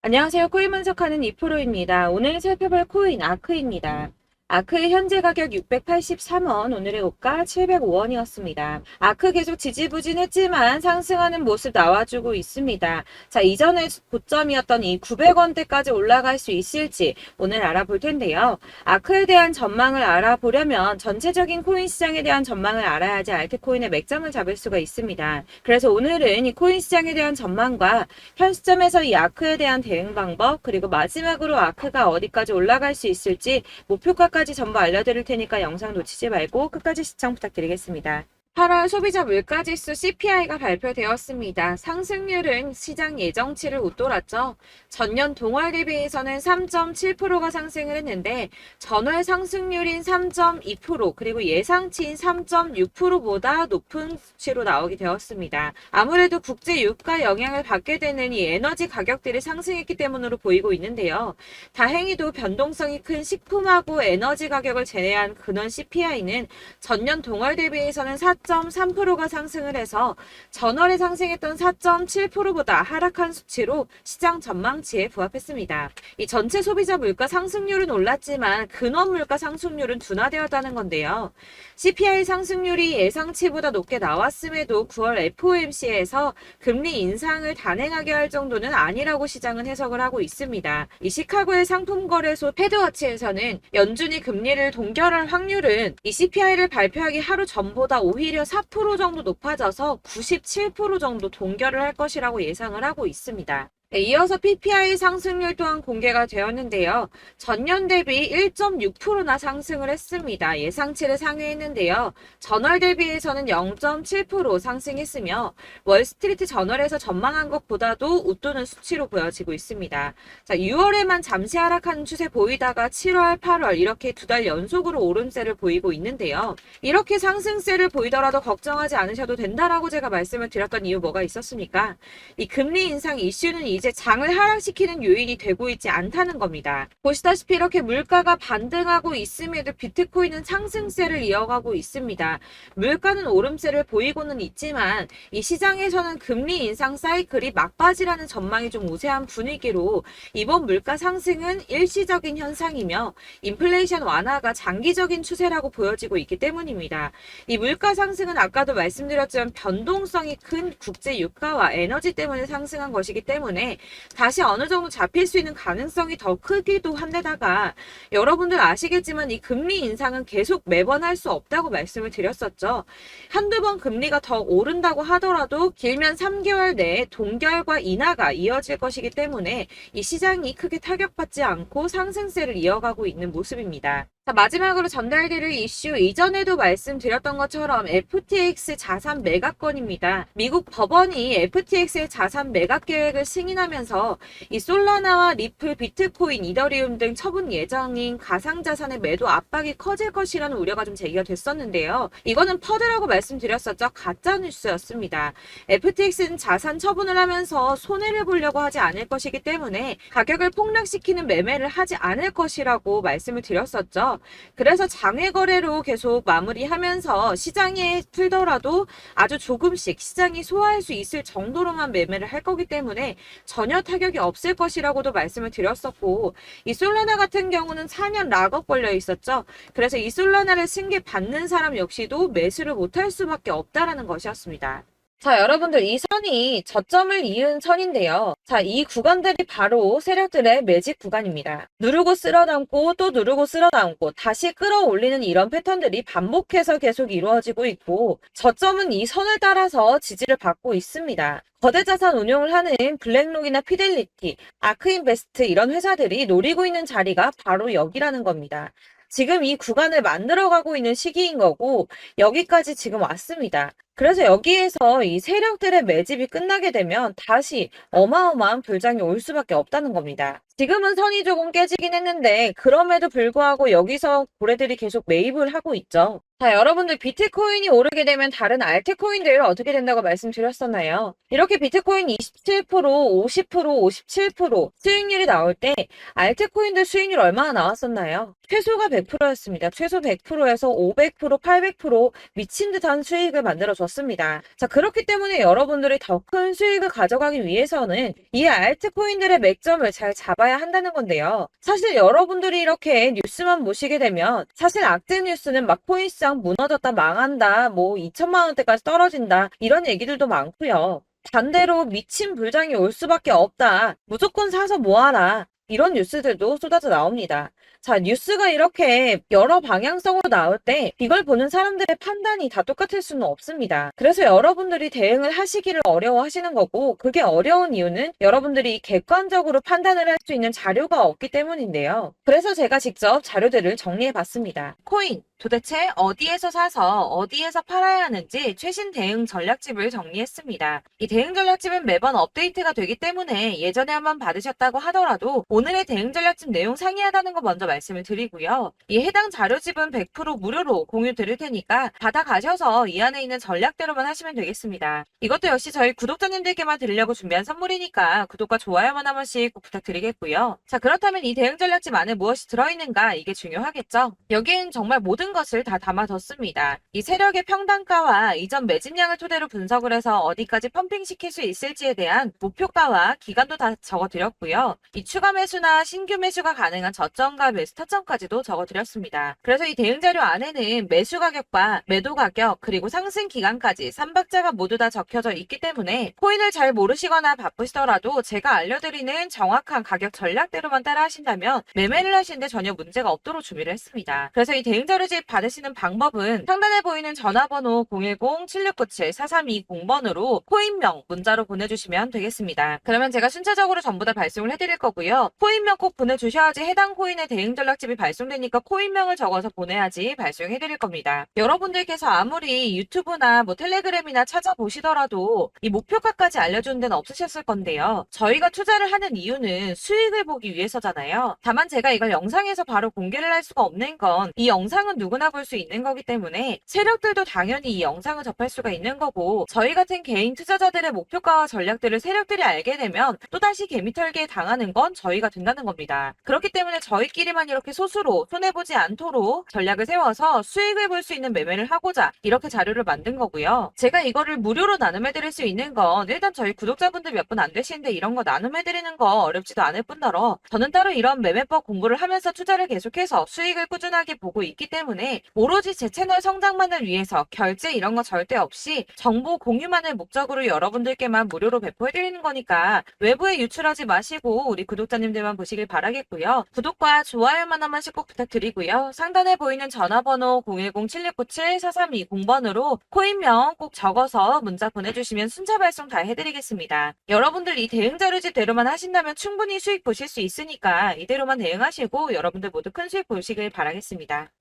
안녕하세요. 코인 분석하는 이프로입니다. 오늘 살펴볼 코인 아크입니다. 아크의 현재 가격 683원, 오늘의 고가 705원이었습니다. 아크 계속 지지부진했지만 상승하는 모습 나와주고 있습니다. 자, 이전에 고점이었던 이 900원대까지 올라갈 수 있을지 오늘 알아볼 텐데요. 아크에 대한 전망을 알아보려면 전체적인 코인 시장에 대한 전망을 알아야지 알트코인의 맥점을 잡을 수가 있습니다. 그래서 오늘은 이 코인 시장에 대한 전망과 현 시점에서 이 아크에 대한 대응 방법, 그리고 마지막으로 아크가 어디까지 올라갈 수 있을지 목표가까지 전부 알려드릴 테니까 영상 놓치지 말고 끝까지 시청 부탁드리겠습니다. 8월 소비자 물가지수 CPI가 발표되었습니다. 상승률은 시장 예정치를 웃돌았죠. 전년 동월 대비해서는 3.7%가 상승을 했는데 전월 상승률인 3.2% 그리고 예상치인 3.6%보다 높은 수치로 나오게 되었습니다. 아무래도 국제 유가 영향을 받게 되는 이 에너지 가격들이 상승했기 때문으로 보이고 있는데요. 다행히도 변동성이 큰 식품하고 에너지 가격을 제외한 근원 CPI는 전년 동월 대비해서는 4.3%가 상승을 해서 전월에 상승했던 4.7%보다 하락한 수치로 시장 전망치에 부합했습니다. 이 전체 소비자 물가 상승률은 올랐지만 근원 물가 상승률은 둔화되었다는 건데요. CPI 상승률이 예상치보다 높게 나왔음에도 9월 FOMC에서 금리 인상을 단행하게 할 정도는 아니라고 시장은 해석을 하고 있습니다. 이 시카고의 상품거래소 패드워치에서는 연준이 금리를 동결할 확률은 이 CPI를 발표하기 하루 전보다 오히려 4% 정도 높아져서 97% 정도 동결을 할 것이라고 예상을 하고 있습니다. 네, 이어서 PPI 상승률 또한 공개가 되었는데요. 전년 대비 1.6%나 상승을 했습니다. 예상치를 상회했는데요. 전월 대비해서는 0.7% 상승했으며 월스트리트 저널에서 전망한 것보다도 웃도는 수치로 보여지고 있습니다. 자, 6월에만 잠시 하락하는 추세 보이다가 7월, 8월 이렇게 두 달 연속으로 오름세를 보이고 있는데요. 이렇게 상승세를 보이더라도 걱정하지 않으셔도 된다라고 제가 말씀을 드렸던 이유 뭐가 있었습니까? 이 금리 인상 이슈는 이제 장을 하락시키는 요인이 되고 있지 않다는 겁니다. 보시다시피 이렇게 물가가 반등하고 있음에도 비트코인은 상승세를 이어가고 있습니다. 물가는 오름세를 보이고는 있지만 이 시장에서는 금리 인상 사이클이 막바지라는 전망이 좀 우세한 분위기로 이번 물가 상승은 일시적인 현상이며 인플레이션 완화가 장기적인 추세라고 보여지고 있기 때문입니다. 이 물가 상승은 아까도 말씀드렸지만 변동성이 큰 국제 유가와 에너지 때문에 상승한 것이기 때문에 다시 어느 정도 잡힐 수 있는 가능성이 더 크기도 한데다가 여러분들 아시겠지만 이 금리 인상은 계속 매번 할 수 없다고 말씀을 드렸었죠. 한두 번 금리가 더 오른다고 하더라도 길면 3개월 내에 동결과 인하가 이어질 것이기 때문에 이 시장이 크게 타격받지 않고 상승세를 이어가고 있는 모습입니다. 자, 마지막으로 전달드릴 이슈 이전에도 말씀드렸던 것처럼 FTX 자산 매각 건입니다. 미국 법원이 FTX의 자산 매각 계획을 승인하면서 이 솔라나와 리플, 비트코인, 이더리움 등 처분 예정인 가상자산의 매도 압박이 커질 것이라는 우려가 좀 제기가 됐었는데요. 이거는 퍼드라고 말씀드렸었죠. 가짜뉴스였습니다. FTX는 자산 처분을 하면서 손해를 보려고 하지 않을 것이기 때문에 가격을 폭락시키는 매매를 하지 않을 것이라고 말씀을 드렸었죠. 그래서 장외 거래로 계속 마무리하면서 시장에 풀더라도 아주 조금씩 시장이 소화할 수 있을 정도로만 매매를 할 거기 때문에 전혀 타격이 없을 것이라고도 말씀을 드렸었고, 이 솔라나 같은 경우는 4년 락업 걸려 있었죠. 그래서 이 솔라나를 승계 받는 사람 역시도 매수를 못할 수밖에 없다라는 것이었습니다. 자, 여러분들 이 선이 저점을 이은 선인데요. 자, 이 구간들이 바로 세력들의 매직 구간입니다. 누르고 쓸어담고 또 누르고 쓸어담고 다시 끌어올리는 이런 패턴들이 반복해서 계속 이루어지고 있고, 저점은 이 선을 따라서 지지를 받고 있습니다. 거대 자산 운용을 하는 블랙록이나 피델리티, 아크인베스트 이런 회사들이 노리고 있는 자리가 바로 여기라는 겁니다. 지금 이 구간을 만들어가고 있는 시기인 거고 여기까지 지금 왔습니다. 그래서 여기에서 이 세력들의 매집이 끝나게 되면 다시 어마어마한 불장이 올 수밖에 없다는 겁니다. 지금은 선이 조금 깨지긴 했는데 그럼에도 불구하고 여기서 고래들이 계속 매입을 하고 있죠. 자, 여러분들 비트코인이 오르게 되면 다른 알트코인들 어떻게 된다고 말씀드렸었나요? 이렇게 비트코인 27%, 50%, 57% 수익률이 나올 때 알트코인들 수익률 얼마나 나왔었나요? 최소가 100%였습니다. 최소 100%에서 500%, 800% 미친 듯한 수익을 만들어줬습니다. 많아졌습니다. 자, 그렇기 때문에 여러분들이 더 큰 수익을 가져가기 위해서는 이 알트코인들의 맥점을 잘 잡아야 한다는 건데요. 사실 여러분들이 이렇게 뉴스만 보시게 되면 사실 악재 뉴스는 막 코인시장 무너졌다, 망한다, 뭐 2천만 원대까지 떨어진다 이런 얘기들도 많고요. 반대로 미친 불장이 올 수밖에 없다. 무조건 사서 모아라. 이런 뉴스들도 쏟아져 나옵니다. 자, 뉴스가 이렇게 여러 방향성으로 나올 때 이걸 보는 사람들의 판단이 다 똑같을 수는 없습니다. 그래서 여러분들이 대응을 하시기를 어려워하시는 거고, 그게 어려운 이유는 여러분들이 객관적으로 판단을 할 수 있는 자료가 없기 때문인데요. 그래서 제가 직접 자료들을 정리해 봤습니다. 코인, 도대체 어디에서 사서 어디에서 팔아야 하는지 최신 대응 전략집을 정리했습니다. 이 대응 전략집은 매번 업데이트가 되기 때문에 예전에 한번 받으셨다고 하더라도 오늘의 대응 전략집 내용 상이하다는 거 먼저 말씀을 드리고요. 이 해당 자료집은 100% 무료로 공유 드릴 테니까 받아가셔서 이 안에 있는 전략대로만 하시면 되겠습니다. 이것도 역시 저희 구독자님들께만 드리려고 준비한 선물이니까 구독과 좋아요만 한 번씩 꼭 부탁드리겠고요. 자, 그렇다면 이 대응 전략집 안에 무엇이 들어있는가, 이게 중요하겠죠? 여기엔 정말 모든 것을 다 담아뒀습니다. 이 세력의 평단가와 이전 매집량을 토대로 분석을 해서 어디까지 펌핑시킬 수 있을지에 대한 목표가와 기간도 다 적어드렸고요. 이 추가 매수나 신규 매수가 가능한 저점과 매수 타점까지도 적어드렸습니다. 그래서 이 대응 자료 안에는 매수 가격과 매도 가격 그리고 상승 기간까지 3박자가 모두 다 적혀져 있기 때문에 코인을 잘 모르시거나 바쁘시더라도 제가 알려드리는 정확한 가격 전략대로만 따라 하신다면 매매를 하시는데 전혀 문제가 없도록 준비를 했습니다. 그래서 이 대응 자료집 받으시는 방법은 상단에 보이는 전화번호 010-7697-4320번으로 코인명 문자로 보내주시면 되겠습니다. 그러면 제가 순차적으로 전부 다 발송을 해드릴 거고요. 코인명 꼭 보내주셔야지 해당 코인의 대응 전략집이 발송되니까 코인명을 적어서 보내야지 발송해드릴 겁니다. 여러분들께서 아무리 유튜브나 뭐 텔레그램이나 찾아보시더라도 이 목표가까지 알려주는 데는 없으셨을 건데요. 저희가 투자를 하는 이유는 수익을 보기 위해서잖아요. 다만 제가 이걸 영상에서 바로 공개를 할 수가 없는 건 이 영상은 누구나 볼 수 있는 거기 때문에 세력들도 당연히 이 영상을 접할 수가 있는 거고, 저희 같은 개인 투자자들의 목표가와 전략들을 세력들이 알게 되면 또다시 개미털기에 당하는 건 저희가 된다는 겁니다. 그렇기 때문에 저희끼리만 이렇게 소수로 손해보지 않도록 전략을 세워서 수익을 볼 수 있는 매매를 하고자 이렇게 자료를 만든 거고요. 제가 이거를 무료로 나눔해드릴 수 있는 건 일단 저희 구독자분들 몇 분 안 되시는데 이런 거 나눔해드리는 거 어렵지도 않을 뿐더러 저는 따로 이런 매매법 공부를 하면서 투자를 계속해서 수익을 꾸준하게 보고 있기 때문에 오로지 제 채널 성장만을 위해서 결제 이런 거 절대 없이 정보 공유만을 목적으로 여러분들께만 무료로 배포해드리는 거니까 외부에 유출하지 마시고 우리 구독자님들만 보시길 바라겠고요. 구독과 좋아요만 한 번씩 꼭 부탁드리고요. 상단에 보이는 전화번호 010-7697-4320번으로 코인명 꼭 적어서 문자 보내주시면 순차 발송 다 해드리겠습니다. 여러분들 이 대응 자료집대로만 하신다면 충분히 수익 보실 수 있으니까 이대로만 대응하시고 여러분들 모두 큰 수익 보시길 바라겠습니다.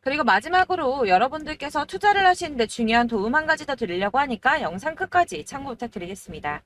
그리고 마지막으로 여러분들께서 투자를 하시는데 중요한 도움 한 가지 더 드리려고 하니까 영상 끝까지 참고 부탁드리겠습니다.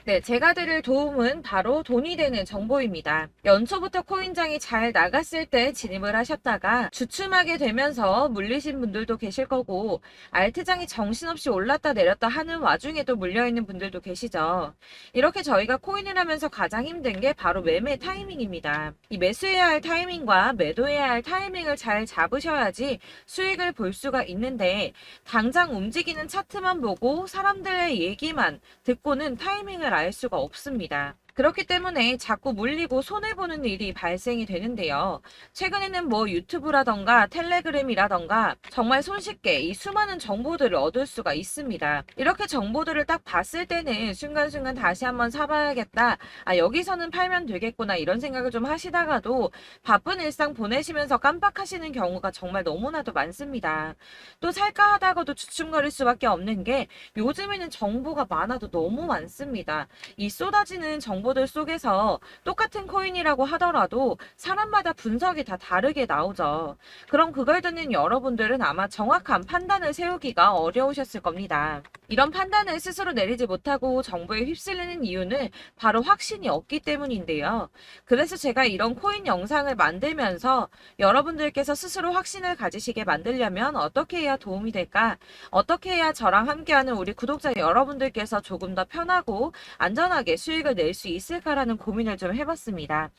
네, 제가 드릴 도움은 바로 돈이 되는 정보입니다. 연초부터 코인장이 잘 나갔을 때 진입을 하셨다가 주춤하게 되면서 물리신 분들도 계실 거고, 알트장이 정신없이 올랐다 내렸다 하는 와중에도 물려있는 분들도 계시죠. 이렇게 저희가 코인을 하면서 가장 힘든 게 바로 매매 타이밍입니다. 이 매수해야 할 타이밍과 매도해야 할 타이밍을 잘 잡으셔야지 수익을 볼 수가 있는데, 당장 움직이는 차트만 보고 사람들의 얘기만 듣고는 타이밍을 알 수가 없습니다. 그렇기 때문에 자꾸 물리고 손해보는 일이 발생이 되는데요. 최근에는 뭐 유튜브라던가 텔레그램이라던가 정말 손쉽게 이 수많은 정보들을 얻을 수가 있습니다. 이렇게 정보들을 딱 봤을 때는 순간순간 다시 한번 사봐야겠다. 아, 여기서는 팔면 되겠구나 이런 생각을 좀 하시다가도 바쁜 일상 보내시면서 깜빡하시는 경우가 정말 너무나도 많습니다. 또 살까 하다가도 주춤거릴 수밖에 없는 게 요즘에는 정보가 많아도 너무 많습니다. 이 쏟아지는 정보들 속에서 똑같은 코인이라고 하더라도 사람마다 분석이 다 다르게 나오죠. 그럼 그걸 듣는 여러분들은 아마 정확한 판단을 세우기가 어려우셨을 겁니다. 이런 판단을 스스로 내리지 못하고 정보에 휩쓸리는 이유는 바로 확신이 없기 때문인데요. 그래서 제가 이런 코인 영상을 만들면서 여러분들께서 스스로 확신을 가지시게 만들려면 어떻게 해야 도움이 될까? 어떻게 해야 저랑 함께하는 우리 구독자 여러분들께서 조금 더 편하고 안전하게 수익을 낼 수 있을까라는 고민을 좀 해봤습니다.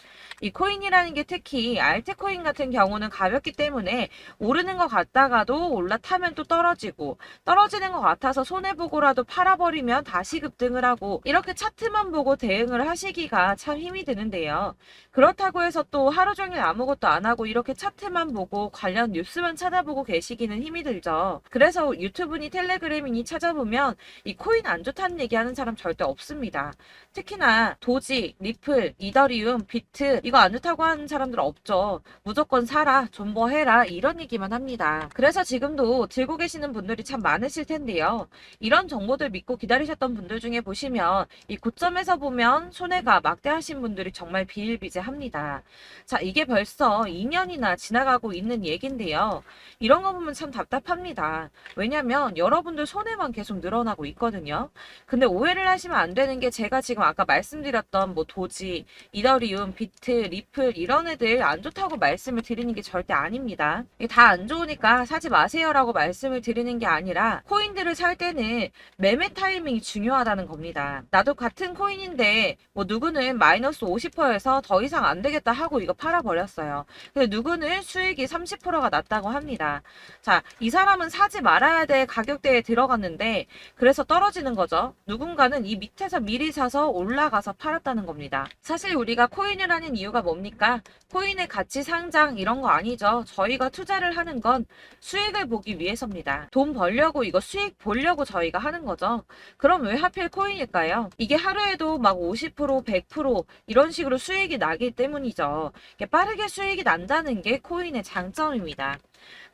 이 코인이라는 게 특히 알트코인 같은 경우는 가볍기 때문에 오르는 것 같다가도 올라타면 또 떨어지고, 떨어지는 것 같아서 손해보고라도 팔아버리면 다시 급등을 하고, 이렇게 차트만 보고 대응을 하시기가 참 힘이 드는데요. 그렇다고 해서 또 하루 종일 아무것도 안 하고 이렇게 차트만 보고 관련 뉴스만 찾아보고 계시기는 힘이 들죠. 그래서 유튜브니 텔레그램이니 찾아보면 이 코인 안 좋다는 얘기하는 사람 절대 없습니다. 특히나 도지, 리플, 이더리움, 비트 이거 안 좋다고 하는 사람들 없죠. 무조건 사라, 존버해라 이런 얘기만 합니다. 그래서 지금도 들고 계시는 분들이 참 많으실 텐데요. 이런 정보들 믿고 기다리셨던 분들 중에 보시면 이 고점에서 보면 손해가 막대하신 분들이 정말 비일비재합니다. 자, 이게 벌써 2년이나 지나가고 있는 얘긴데요. 이런 거 보면 참 답답합니다. 왜냐면 여러분들 손해만 계속 늘어나고 있거든요. 근데 오해를 하시면 안 되는 게 제가 지금 아까 말씀드렸던 뭐 도지, 이더리움, 비트, 리플 이런 애들 안 좋다고 말씀을 드리는 게 절대 아닙니다. 이게 다 안 좋으니까 사지 마세요라고 말씀을 드리는 게 아니라 코인들을 살 때는 매매 타이밍이 중요하다는 겁니다. 나도 같은 코인인데 뭐 누구는 마이너스 50%에서 더 이상 안 되겠다 하고 이거 팔아버렸어요. 근데 누구는 수익이 30%가 났다고 합니다. 자, 이 사람은 사지 말아야 될 가격대에 들어갔는데 그래서 떨어지는 거죠. 누군가는 이 밑에서 미리 사서 올라가서 팔았다는 겁니다. 사실 우리가 코인을 하는 이유가 뭡니까? 코인의 가치 상장 이런 거 아니죠. 저희가 투자를 하는 건 수익을 보기 위해서입니다. 돈 벌려고 이거 수익 보려고 저희가 하는 거죠. 그럼 왜 하필 코인일까요? 이게 하루에도 막 50%, 100% 이런 식으로 수익이 나기 때문이죠. 빠르게 수익이 난다는 게 코인의 장점입니다.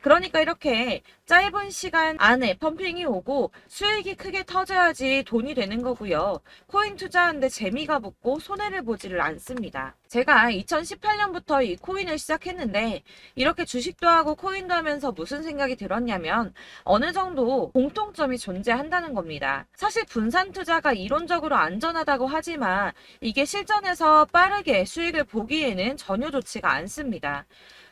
그러니까 이렇게 짧은 시간 안에 펌핑이 오고 수익이 크게 터져야지 돈이 되는 거고요. 코인 투자하는데 재미가 붙고 손해를 보지를 않습니다. 제가 2018년부터 이 코인을 시작했는데 이렇게 주식도 하고 코인도 하면서 무슨 생각이 들었냐면 어느 정도 공통점이 존재한다는 겁니다. 사실 분산 투자가 이론적으로 안전하다고 하지만 이게 실전에서 빠르게 수익을 보기에는 전혀 좋지가 않습니다.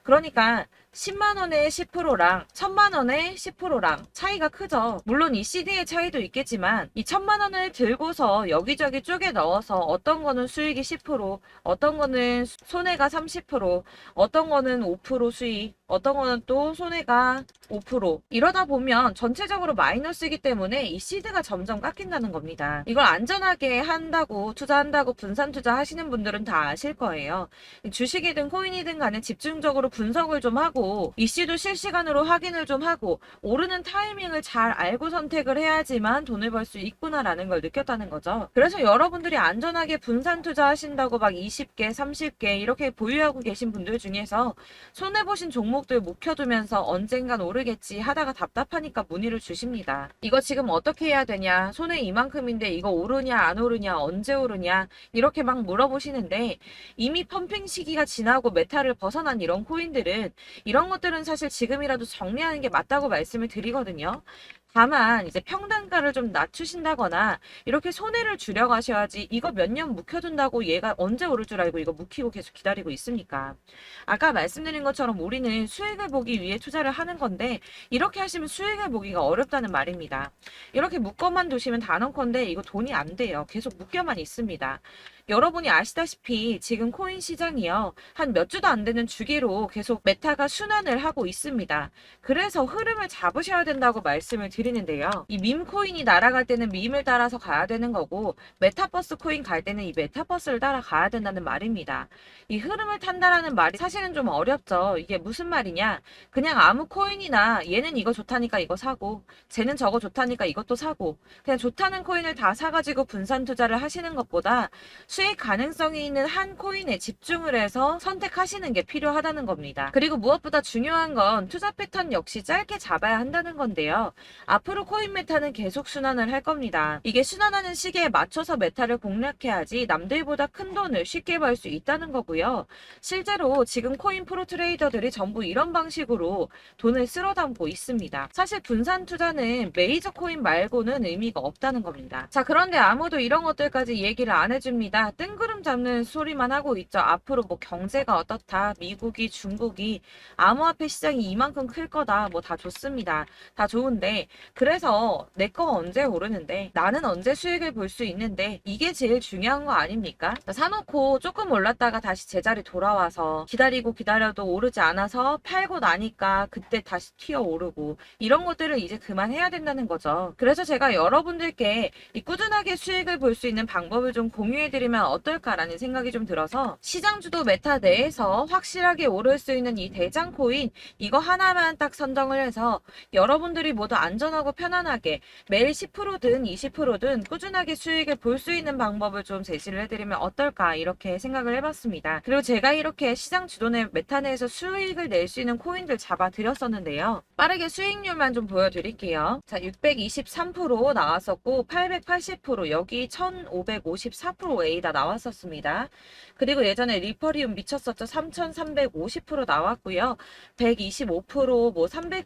그러니까 10만 원에 10%랑 1000만 원에 10%랑 차이가 크죠. 물론 이 CD의 차이도 있겠지만 이 1000만 원을 들고서 여기저기 쪼개 넣어서 어떤 거는 수익이 10%, 어떤 거는 손해가 30%, 어떤 거는 5% 수익, 어떤 거는 또 손해가 5%. 이러다 보면 전체적으로 마이너스이기 때문에 이 시드가 점점 깎인다는 겁니다. 이걸 안전하게 한다고 투자한다고 분산 투자 하시는 분들은 다 아실 거예요. 주식이든 코인이든 간에 집중적으로 분석을 좀 하고 이슈도 실시간으로 확인을 좀 하고 오르는 타이밍을 잘 알고 선택을 해야지만 돈을 벌 수 있구나라는 걸 느꼈다는 거죠. 그래서 여러분들이 안전하게 분산 투자하신다고 막 20개, 30개 이렇게 보유하고 계신 분들 중에서 손해보신 종목들 묵혀두면서 언젠간 오르겠지 하다가 답답하니까 문의를 주십니다. 이거 지금 어떻게 해야 되냐? 손해 이만큼인데 이거 오르냐 안 오르냐 언제 오르냐 이렇게 막 물어보시는데 이미 펌핑 시기가 지나고 메타를 벗어난 이런 코인들은 이런 것들은 사실 지금이라도 정리하는 게 맞다고 말씀을 드리거든요. 다만 이제 평단가를 좀 낮추신다거나 이렇게 손해를 줄여가셔야지 이거 몇 년 묵혀둔다고 얘가 언제 오를 줄 알고 이거 묵히고 계속 기다리고 있습니까? 아까 말씀드린 것처럼 우리는 수익을 보기 위해 투자를 하는 건데 이렇게 하시면 수익을 보기가 어렵다는 말입니다. 이렇게 묶어만 두시면 단언컨대 이거 돈이 안 돼요. 계속 묶여만 있습니다. 여러분이 아시다시피 지금 코인 시장이요. 한 몇 주도 안 되는 주기로 계속 메타가 순환을 하고 있습니다. 그래서 흐름을 잡으셔야 된다고 말씀을 드리는데요. 이 밈 코인이 날아갈 때는 밈을 따라서 가야 되는 거고 메타버스 코인 갈 때는 이 메타버스를 따라가야 된다는 말입니다. 이 흐름을 탄다라는 말이 사실은 좀 어렵죠. 이게 무슨 말이냐? 그냥 아무 코인이나 얘는 이거 좋다니까 이거 사고 쟤는 저거 좋다니까 이것도 사고 그냥 좋다는 코인을 다 사가지고 분산 투자를 하시는 것보다 수익 가능성이 있는 한 코인에 집중을 해서 선택하시는 게 필요하다는 겁니다. 그리고 무엇보다 중요한 건 투자 패턴 역시 짧게 잡아야 한다는 건데요. 앞으로 코인 메타는 계속 순환을 할 겁니다. 이게 순환하는 시기에 맞춰서 메타를 공략해야지 남들보다 큰 돈을 쉽게 벌 수 있다는 거고요. 실제로 지금 코인 프로 트레이더들이 전부 이런 방식으로 돈을 쓸어 담고 있습니다. 사실 분산 투자는 메이저 코인 말고는 의미가 없다는 겁니다. 자, 그런데 아무도 이런 것들까지 얘기를 안 해줍니다. 우리가 뜬구름 잡는 소리만 하고 있죠. 앞으로 뭐 경제가 어떻다, 미국이, 중국이 암호화폐 시장이 이만큼 클 거다, 뭐 다 좋습니다. 다 좋은데 그래서 내 거 언제 오르는데 나는 언제 수익을 볼 수 있는데 이게 제일 중요한 거 아닙니까? 사놓고 조금 올랐다가 다시 제자리 돌아와서 기다리고 기다려도 오르지 않아서 팔고 나니까 그때 다시 튀어 오르고 이런 것들을 이제 그만해야 된다는 거죠. 그래서 제가 여러분들께 이 꾸준하게 수익을 볼 수 있는 방법을 좀 공유해드리면 어떨까라는 생각이 좀 들어서 시장주도 메타 내에서 확실하게 오를 수 있는 이 대장 코인 이거 하나만 딱 선정을 해서 여러분들이 모두 안전하고 편안하게 매일 10%든 20%든 꾸준하게 수익을 볼 수 있는 방법을 좀 제시를 해드리면 어떨까 이렇게 생각을 해봤습니다. 그리고 제가 이렇게 시장 주도내 메타 내에서 수익을 낼 수 있는 코인들 잡아드렸었는데요. 빠르게 수익률만 좀 보여드릴게요. 자, 623% 나왔었고 880% 여기 1554% A다 나왔었습니다. 그리고 예전에 리퍼리움 미쳤었죠. 3350% 나왔고요. 125%, 뭐 300%,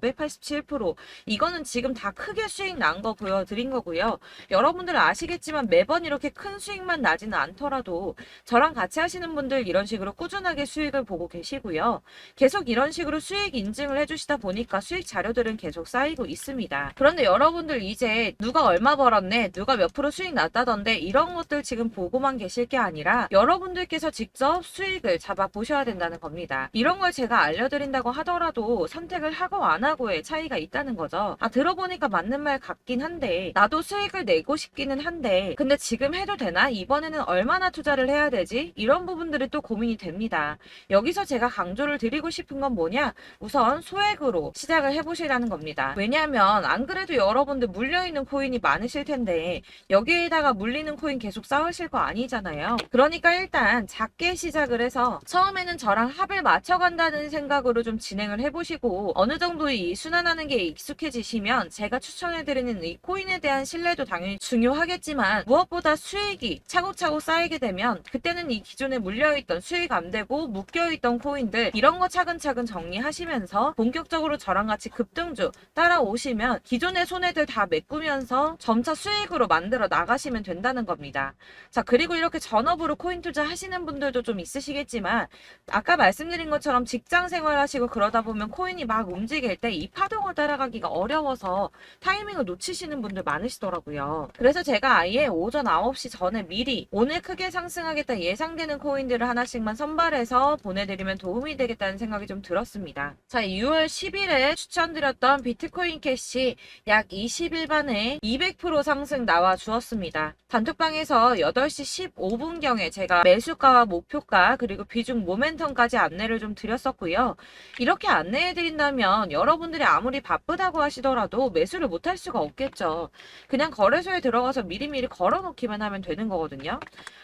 587% 이거는 지금 다 크게 수익 난 거 보여드린 거고요. 여러분들 아시겠지만 매번 이렇게 큰 수익만 나지는 않더라도 저랑 같이 하시는 분들 이런 식으로 꾸준하게 수익을 보고 계시고요. 계속 이런 식으로 수익 인증을 해주시다 보니까 수익 자료들은 계속 쌓이고 있습니다. 그런데 여러분들 이제 누가 얼마 벌었네, 누가 몇 프로 수익 났다던데 이런 것들 지금 보고만 계실 게 아니라 여러분들께서 직접 수익을 잡아 보셔야 된다는 겁니다. 이런 걸 제가 알려드린다고 하더라도 선택을 하고 안 하고의 차이가 있다는 거죠. 들어보니까 맞는 말 같긴 한데 나도 수익을 내고 싶기는 한데 근데 지금 해도 되나? 이번에는 얼마나 투자를 해야 되지? 이런 부분들이 또 고민이 됩니다. 여기서 제가 강조를 드리고 싶은 건 뭐냐? 우선 소액으로 시작을 해보시라는 겁니다. 왜냐하면 안 그래도 여러분들 물려있는 코인이 많으실 텐데 여기에다가 물리는 코인 계속 쌓으실 거 아니잖아요. 그러니까 일단 작게 시작을 해서 처음에는 저랑 합을 맞춰간다는 생각으로 좀 진행을 해보시고 어느 정도 이 순환하는 게 익숙해지시면 제가 추천해드리는 이 코인에 대한 신뢰도 당연히 중요하겠지만 무엇보다 수익이 차곡차곡 쌓이게 되면 그때는 이 기존에 물려있던 수익 안 되고 묶여있던 코인들 이런 거 차근차근 정리하시면서 본격적으로 저랑 같이 급등주 따라오시면 기존의 손해들 다 메꾸면서 점차 수익으로 만들어 나가시면 된다는 겁니다. 자, 그리고 이렇게 전업으로 코인 투자 하시는 분들도 좀 있으시겠지만 아까 말씀드린 것처럼 직장 생활 하시고 그러다 보면 코인이 막 움직일 때 이 파동을 따라가기가 어려워서 타이밍을 놓치시는 분들 많으시더라고요. 그래서 제가 아예 오전 9시 전에 미리 오늘 크게 상승하겠다 예상되는 코인들을 하나씩만 선발해서 보내드리면 도움이 되겠다는 생각이 좀 들었습니다. 자, 6월 10일에 추천드렸던 비트코인 캐시 약 20일 만에 200% 상승 나와 주었습니다. 단톡방에서 8시 15분경에 제가 매수가와 목표가 그리고 비중 모멘텀까지 안내를 좀 드렸었고요. 이렇게 안내해드린다면 여러분들이 아무리 바쁘다고 하시더라도 매수를 못할 수가 없겠죠. 그냥 거래소에 들어가서 미리미리 걸어놓기만 하면 되는 거거든요.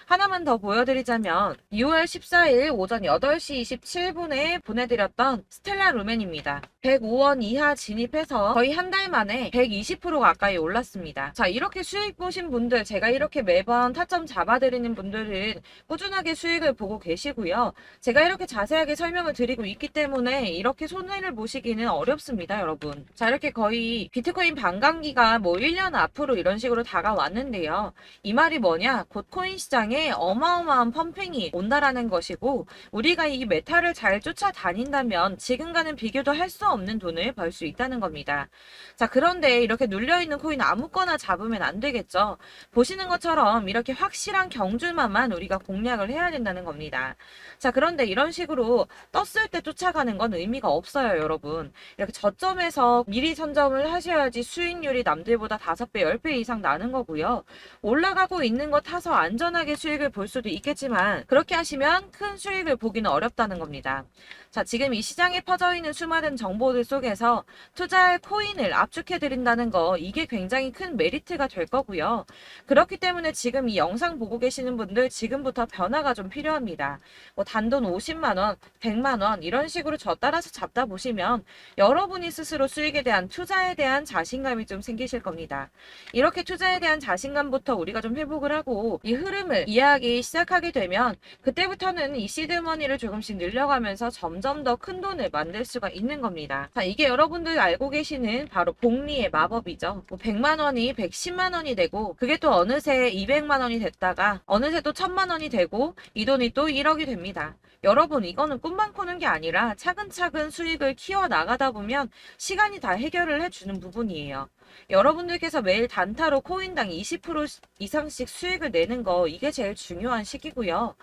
하나만 더 보여드리자면 6월 14일 오전 8시 27분에 보내드렸던 스텔라 루멘입니다. 105원 이하 진입해서 거의 한 달 만에 120% 가까이 올랐습니다. 자, 이렇게 수익 보신 분들, 제가 이렇게 매번 타점 잡아드리는 분들은 꾸준하게 수익을 보고 계시고요. 제가 이렇게 자세하게 설명을 드리고 있기 때문에 이렇게 손해를 보시기는 어렵습니다, 여러분. 자, 이렇게 거의 비트코인 반감기가 뭐 1년 앞으로 이런 식으로 다가왔는데요. 이 말이 뭐냐? 곧 코인 시장에 어마어마한 펌핑이 온다라는 것이고 우리가 이 메타를 잘 쫓아다닌다면 지금과는 비교도 할 수 없는 돈을 벌 수 있다는 겁니다. 자, 그런데 이렇게 눌려있는 코인 아무거나 잡으면 안 되겠죠. 보시는 것처럼 이렇게 확실한 경주만만 우리가 공략을 해야 된다는 겁니다. 자, 그런데 이런 식으로 떴을 때 쫓아가는 건 의미가 없어요, 여러분. 이렇게 저점에서 미리 선점을 하셔야지 수익률이 남들보다 5배, 10배 이상 나는 거고요. 올라가고 있는 거 타서 안전하게 수익을 볼 수도 있겠지만 그렇게 하시면 큰 수익을 보기는 어렵다는 겁니다. 자, 지금 이 시장에 퍼져 있는 수많은 정보들 속에서 투자할 코인을 압축해드린다는 거 이게 굉장히 큰 메리트가 될 거고요. 그렇기 때문에 지금 이 영상 보고 계시는 분들 지금부터 변화가 좀 필요합니다. 뭐 단돈 50만원, 100만원 이런 식으로 저 따라서 잡다 보시면 여러분이 스스로 수익에 대한 투자에 대한 자신감이 좀 생기실 겁니다. 이렇게 투자에 대한 자신감부터 우리가 좀 회복을 하고 이 흐름을 이해하기 시작하게 되면 그때부터는 이 시드머니를 조금씩 늘려가면서 점점 더 큰 돈을 만들 수가 있는 겁니다. 자, 이게 여러분들 알고 계시는 바로 복리의 마법이죠. 뭐 100만 원이 110만 원이 되고 그게 또 어느새 200만 원이 됐다가 어느새 또 1,000만 원이 되고 이 돈이 또 1억이 됩니다. 여러분, 이거는 꿈만 꾸는 게 아니라 차근차근 수익을 키워 나가다 보면 시간이 다 해결을 해주는 부분이에요. 여러분들께서 매일 단타로 코인당 20% 이상씩 수익을 내는 거, 이게 제일 중요한 시기고요.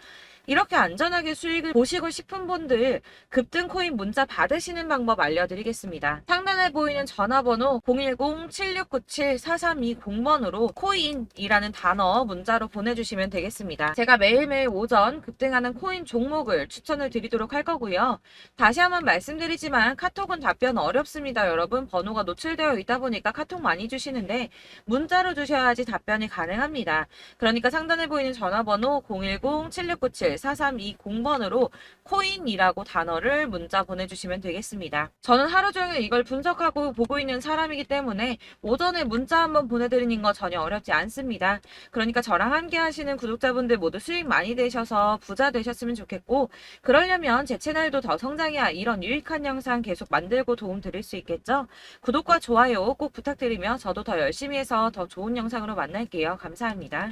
이렇게 안전하게 수익을 보시고 싶은 분들 급등 코인 문자 받으시는 방법 알려드리겠습니다. 상단에 보이는 전화번호 010-7697-4320번으로 코인이라는 단어 문자로 보내주시면 되겠습니다. 제가 매일매일 오전 급등하는 코인 종목을 추천을 드리도록 할 거고요. 다시 한번 말씀드리지만 카톡은 답변 어렵습니다. 여러분, 번호가 노출되어 있다 보니까 카톡 많이 주시는데 문자로 주셔야지 답변이 가능합니다. 그러니까 상단에 보이는 전화번호 010-7697-4320번으로 코인이라고 단어를 문자 보내주시면 되겠습니다. 저는 하루 종일 이걸 분석하고 보고 있는 사람이기 때문에 오전에 문자 한번 보내드리는 거 전혀 어렵지 않습니다. 그러니까 저랑 함께 하시는 구독자분들 모두 수익 많이 되셔서 부자 되셨으면 좋겠고, 그러려면 제 채널도 더 성장해야 이런 유익한 영상 계속 만들고 도움 드릴 수 있겠죠? 구독과 좋아요 꼭 부탁드리며 저도 더 열심히 해서 더 좋은 영상으로 만날게요. 감사합니다.